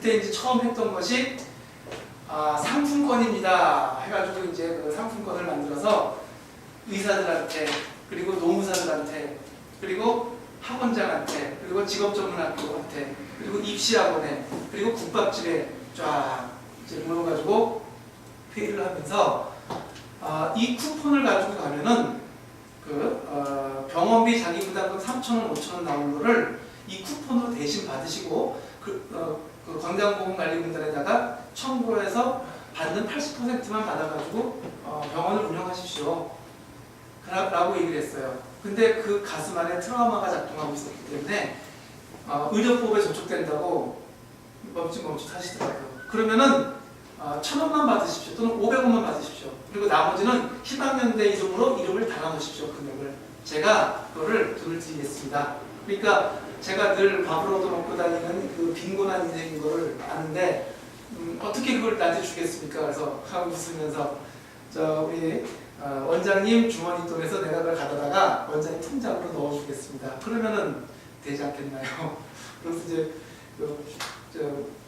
그때 이제 처음 했던 것이 상품권입니다 해가지고 이제 그 상품권을 만들어서 의사들한테, 그리고 노무사들한테, 그리고 학원장한테, 그리고 직업전문학교한테, 그리고 입시학원에, 그리고 국밥집에 쫙 이제 모여가지고 회의를 하면서 이 쿠폰을 가지고 가면은 병원비 자기 부담금 3,000원, 5,000원 나오는 거를 이 쿠폰으로 대신 받으시고 그 건강보험관리공단에다가 청구해서 받는 80%만 받아가지고 병원을 운영하십시오 라고 얘기를 했어요. 근데 그 가슴 안에 트라우마가 작동하고 있었기 때문에 의료법에 저촉된다고 멈칫멈칫 하시더라고요. 그러면은 1,000원만 받으십시오. 또는 500원만 받으십시오. 그리고 나머지는 희망연대 이름으로 이름을 달아놓으십시오. 금액을. 제가 그거를 돈을 드리겠습니다. 그러니까 제가 늘 밥을 얻어먹고 다니는 그 빈곤한 인생인 거를 아는데 어떻게 그걸 나한테 주겠습니까? 그래서 하고 웃으면서 우리 원장님 주머니 돈에서 내가 그걸 가져다가 원장님 통장으로 넣어주겠습니다. 그러면은 되지 않겠나요? 그래서 이제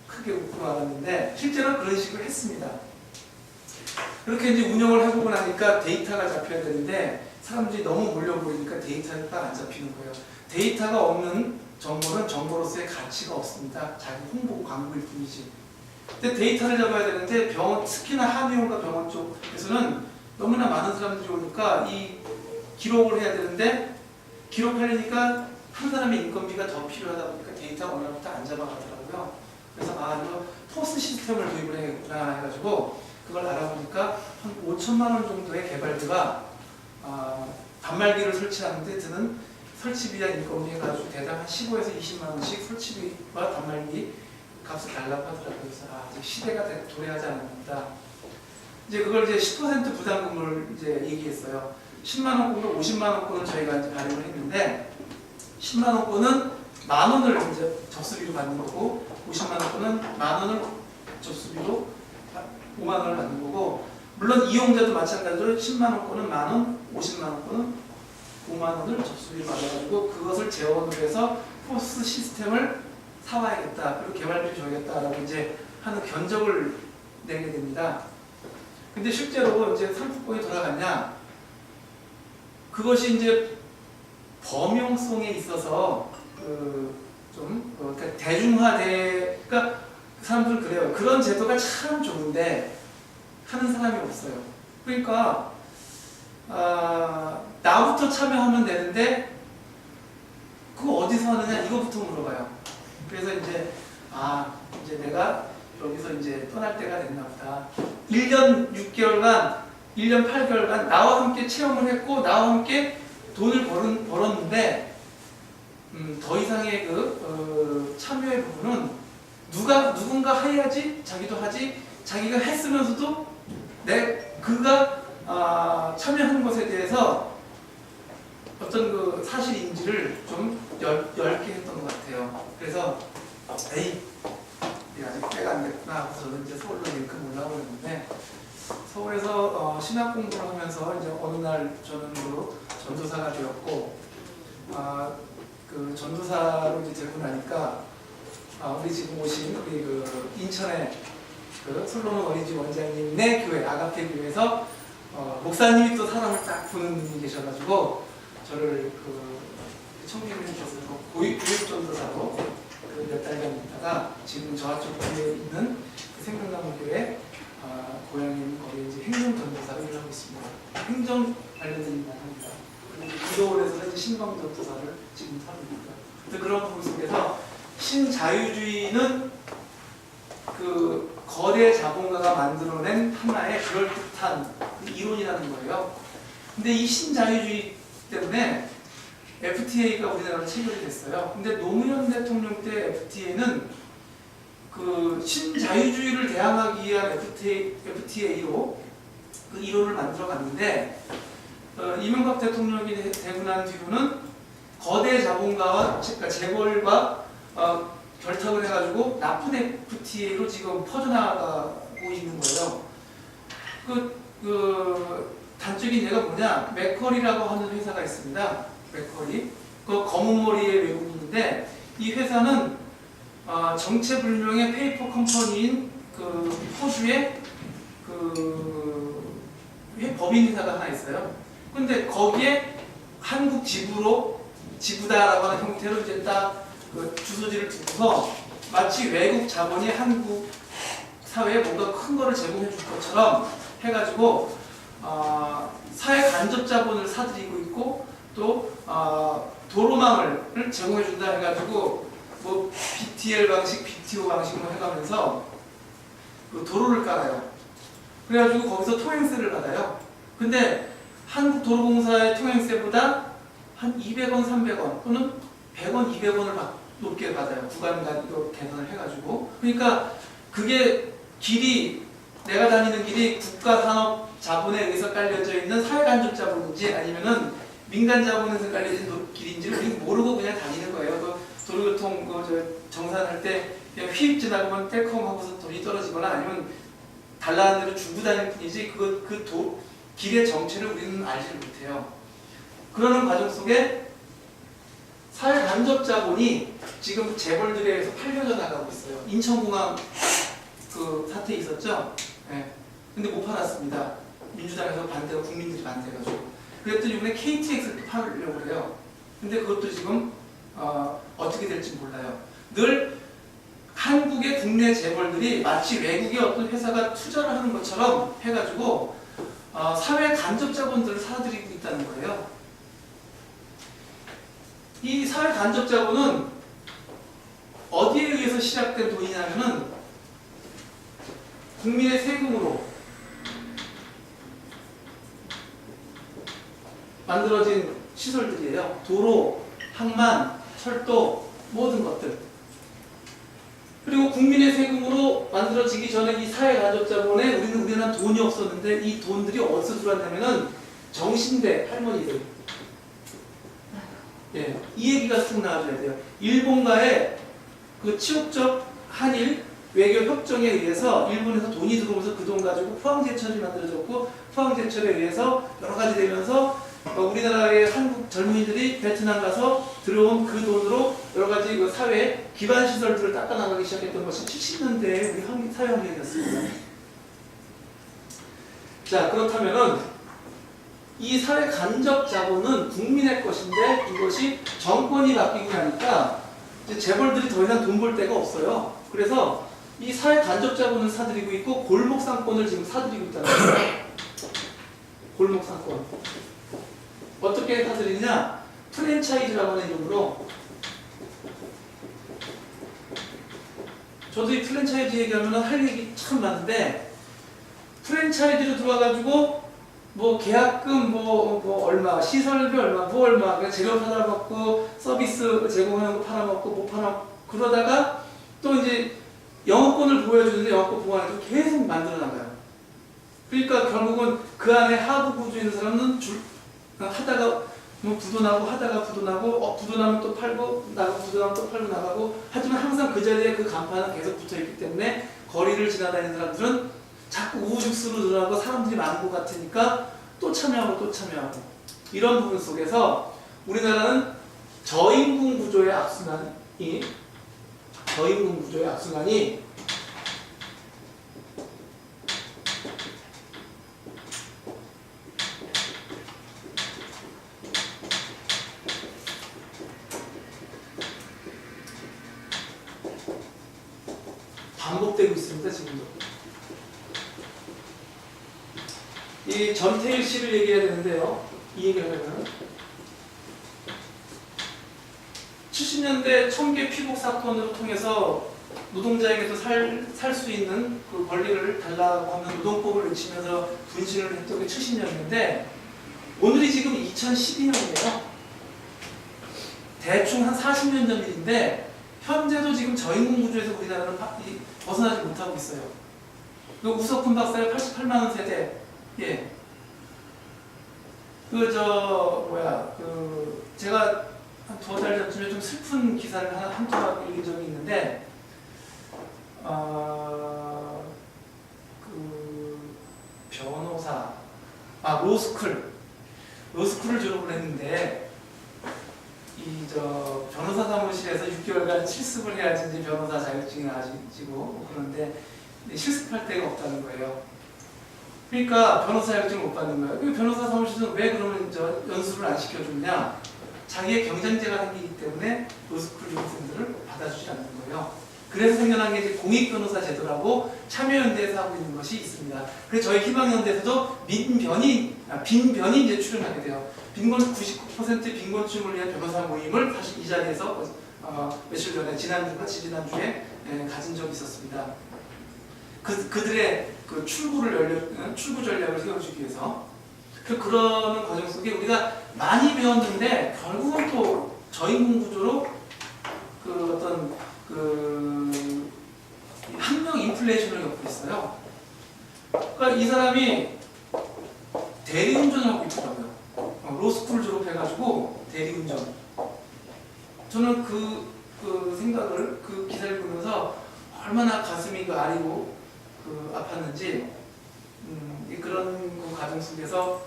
크게 웃고 말았는데 실제로 그런 식으로 했습니다. 그렇게 이제 운영을 해보고 나니까 데이터가 잡혀야 되는데 사람들이 너무 몰려보이니까 데이터가 안 잡히는 거예요. 데이터가 없는 정보는 정보로서의 가치가 없습니다. 자기 홍보 광고일 뿐이지. 근데 데이터를 잡아야 되는데 병원, 특히나 한의원과 병원 쪽에서는 너무나 많은 사람들이 오니까 이 기록을 해야 되는데 기록하려니까 한 사람의 인건비가 더 필요하다 보니까 데이터가 어느 날부터 안 잡아가더라고요. 그래서 이거 포스 시스템을 도입을 해야겠구나 해가지고 그걸 알아보니까 한 5천만 원 정도의 개발비가 단말기를 설치하는데 드는 설치비와 인건비 해가지고 대당 한 15에서 20만 원씩 설치비와 단말기 값을 달라고 하더라고요. 그래서 이제 시대가 도래하지 않았다. 이제 그걸 이제 10% 부담금을 이제 얘기했어요. 10만 원권과 50만 원권은 저희가 이제 발행을 했는데 10만 원권은 10,000원을 이제 접수비로 받는 거고 50만 원권은 10,000원을 접수비로 5만 원을 받는 거고, 물론 이용자도 마찬가지로 10만 원권은 10,000원, 50만 원권은 5만 원을 접수비로 받아가지고 그것을 재원으로 해서 포스 시스템을 사와야겠다, 그리고 개발비를 줘야겠다라고 이제 하는 견적을 내게 됩니다. 근데 실제로 이제 상품권이 돌아갔냐? 그것이 이제 범용성에 있어서 그러니까 대중화돼, 그러니까 사람들은 그래요. 그런 제도가 참 좋은데 하는 사람이 없어요. 그러니까 나부터 참여하면 되는데 그거 어디서 하느냐 이거부터 물어봐요. 그래서 이제 이제 내가 여기서 이제 떠날 때가 됐나 보다. 1년 6개월간, 1년 8개월간 나와 함께 체험을 했고 나와 함께 돈을 벌었는데 더 이상의 참여의 부분은 누군가 해야지 자기도 하지, 자기가 했으면서도 그가 참여하는 것에 대해서 어떤 그 사실 인지를 좀 얇게 했던 것 같아요. 그래서 아직 때가 안 됐구나 하고 저는 이제 서울로 일금 올라오고 있는데, 서울에서 신학 공부를 하면서 이제 어느 날 저는 전도사가 되었고, 그 전도사로 이제 되고 나니까 우리 지금 오신 우리 인천의 솔로몬 어린이집 원장님네 교회 아가페 교회에서 목사님이 또 사람을 딱 보는 분이 계셔가지고 저를 청기를 해주셔서 교육 전도사로 몇 달간 있다가 지금 저쪽 뒤에 있는 생명나무 교회 고향인 거기 이제 행정 전도사를 일하고 있습니다. 행정 관련된 일만 합니다. 그리고 기도원에서 이제 신방 전도사를 지금 하고 있습니다. 그런 부분 속에서 신자유주의는 그 거대 자본가가 만들어낸 하나의 그럴듯한 이론이라는 거예요. 근데 이 신자유주의 때문에 FTA가 우리나라로 체결이 됐어요. 근데 노무현 대통령 때 FTA는 그 신자유주의를 대항하기 위한 FTA로 그 이론을 만들어 갔는데 이명박 대통령이 되고 난 뒤로는 거대 자본가와 재벌과 결탁을 해가지고 나쁜 FTA로 지금 퍼져나가고 있는 거예요. 단적인 예가 뭐냐? 맥커리라고 하는 회사가 있습니다. 맥커리. 그 검은 머리의 외국인인데 이 회사는 정체불명의 페이퍼 컴퍼니인 그 호주의 법인 회사가 하나 있어요. 근데 거기에 한국 지부다라고 하는 형태로 이제 딱 그 주소지를 두고서 마치 외국 자본이 한국 사회에 뭔가 큰 거를 제공해 줄 것처럼 해가지고 사회 간접 자본을 사들이고 있고 또 도로망을 제공해 준다 해가지고 뭐 BTL 방식, BTO 방식으로 해가면서 그 도로를 깔아요. 그래가지고 거기서 통행세를 받아요. 근데 한국도로공사의 통행세보다 한 200원, 300원 또는 100원, 200원을 높게 받아요. 구간으로 개선을 해가지고. 그러니까 그게 길이, 내가 다니는 길이 국가산업 자본에 의해서 깔려져 있는 사회간접 자본인지 아니면은 민간 자본에서 깔려진 길인지를 우리 모르고 그냥 다니는 거예요. 그 도로교통 정산할 때 그냥 휙 지나가면 떼콩 하고서 돈이 떨어지거나 아니면 달라는 대로 주고 다닐 뿐이지 길의 정체를 우리는 알지를 못해요. 그러는 과정 속에 사회 간접 자본이 지금 재벌들에 의해서 팔려져 나가고 있어요. 인천공항 그 사태 있었죠? 네. 근데 못 팔았습니다. 민주당에서 반대가 국민들이 반대해가지고. 그랬더니 이번에 KTX를 팔려고 그래요. 근데 그것도 지금 어떻게 될지 몰라요. 늘 한국의 국내 재벌들이 마치 외국의 어떤 회사가 투자를 하는 것처럼 해가지고 사회 간접 자본들을 사들이고 있다는 거예요. 이 사회 간접 자본은 어디에 의해서 시작된 돈이냐면은 국민의 세금으로 만들어진 시설들이에요. 도로, 항만, 철도, 모든 것들. 그리고 국민의 세금으로 만들어지기 전에 이 사회 간접 자본에 우리나라는 돈이 없었는데 이 돈들이 어디서 들어왔냐면은 정신대 할머니들. 예, 이 얘기가 쭉 나와줘야 돼요. 일본과의 그 치욕적 한일 외교 협정에 의해서 일본에서 돈이 들어오면서 그 돈 가지고 포항제철이 만들어졌고 포항제철에 의해서 여러 가지 되면서 우리나라의 한국 젊은이들이 베트남 가서 들어온 그 돈으로 여러 가지 그 사회 기반 시설들을 닦아나가기 시작했던 것이 70년대의 우리 사회 환경이었습니다. 자, 그렇다면은 이 사회 간접 자본은 국민의 것인데 이것이 정권이 바뀌고 나니까 이제 재벌들이 더 이상 돈 벌 데가 없어요. 그래서 이 사회 간접 자본을 사들이고 있고 골목 상권을 지금 사들이고 있다는 거예요. 골목 상권. 어떻게 사들이냐? 프랜차이즈라고 하는 이름으로. 저도 이 프랜차이즈 얘기하면 할 얘기 참 많은데 프랜차이즈로 들어와가지고 뭐 계약금 뭐 얼마, 시설비 얼마, 뭐 얼마, 그러니까 재료 팔아먹고 서비스 제공하는 거 팔아먹고 뭐 팔아먹고 그러다가 또 이제 영업권을 보여주는데 영업권 보호하는 거 계속 만들어 나가요. 그러니까 결국은 그 안에 하부 구조에 있는 사람은 하다가 뭐 부도 나고 하다가 부도 나고 부도 나면 또 팔고 나고 부도 나면 또 팔고 나가고 하지만 항상 그 자리에 그 간판은 계속 붙어있기 때문에 거리를 지나다니는 사람들은 자꾸 우후죽순으로 늘어나고 사람들이 많은 것 같으니까 또 참여하고 또 참여하고 이런 부분 속에서 우리나라는 저임금 구조의 악순환이 반복되고 있습니다. 지금도. 이 전태일 씨를 얘기해야 되는데요. 이 얘기를 하려면 70년대 청계 피복 사건으로 통해서 노동자에게도 살 수 있는 그 권리를 달라고 하면 노동법을 외치면서 분신을 했던 게 70년인데 오늘이 지금 2012년이에요. 대충 한 40년 전 일인데 현재도 지금 저임금 구조에서 우리나라는 벗어나지 못하고 있어요. 그 우석훈 박사의 88만 원 세대, 예, 제가 한 2달 전쯤에 좀 슬픈 기사를 한 토막 읽은 적이 있는데, 변호사, 로스쿨을 졸업을 했는데, 변호사 사무실에서 6개월간 실습을 해야지 이제 변호사 자격증이 나아지고 뭐 그런데 실습할 데가 없다는 거예요. 그러니까 변호사 자격증을 못 받는 거예요. 그 변호사 사무실에서 왜 그러면 저 연수를 안 시켜주느냐? 자기의 경쟁자가 생기기 때문에 로스쿨 교수님들을 받아주지 않는 거예요. 그래서 생겨난 게 이제 공익변호사 제도라고 참여연대에서 하고 있는 것이 있습니다. 그래서 저희 희망연대에서도 빈변이 이제 출연하게 돼요. 99% 빈곤층을 위한 변호사 모임을 사실 이 자리에서 며칠 전에 지난주가 지지난주에 가진 적이 있었습니다. 그들의 그 출구 전략을 세워주기 위해서 그러는 과정 속에 우리가 많이 배웠는데 결국은 또 저인공 구조로 그 어떤 그 학력 인플레이션을 겪고 있어요. 그러니까 이 사람이 대리운전을 하고 있더라고요. 로스쿨 졸업해가지고 대리운전. 저는 그 생각을 그 기사를 보면서 얼마나 가슴이 아리고 아팠는지 그런 그 과정 속에서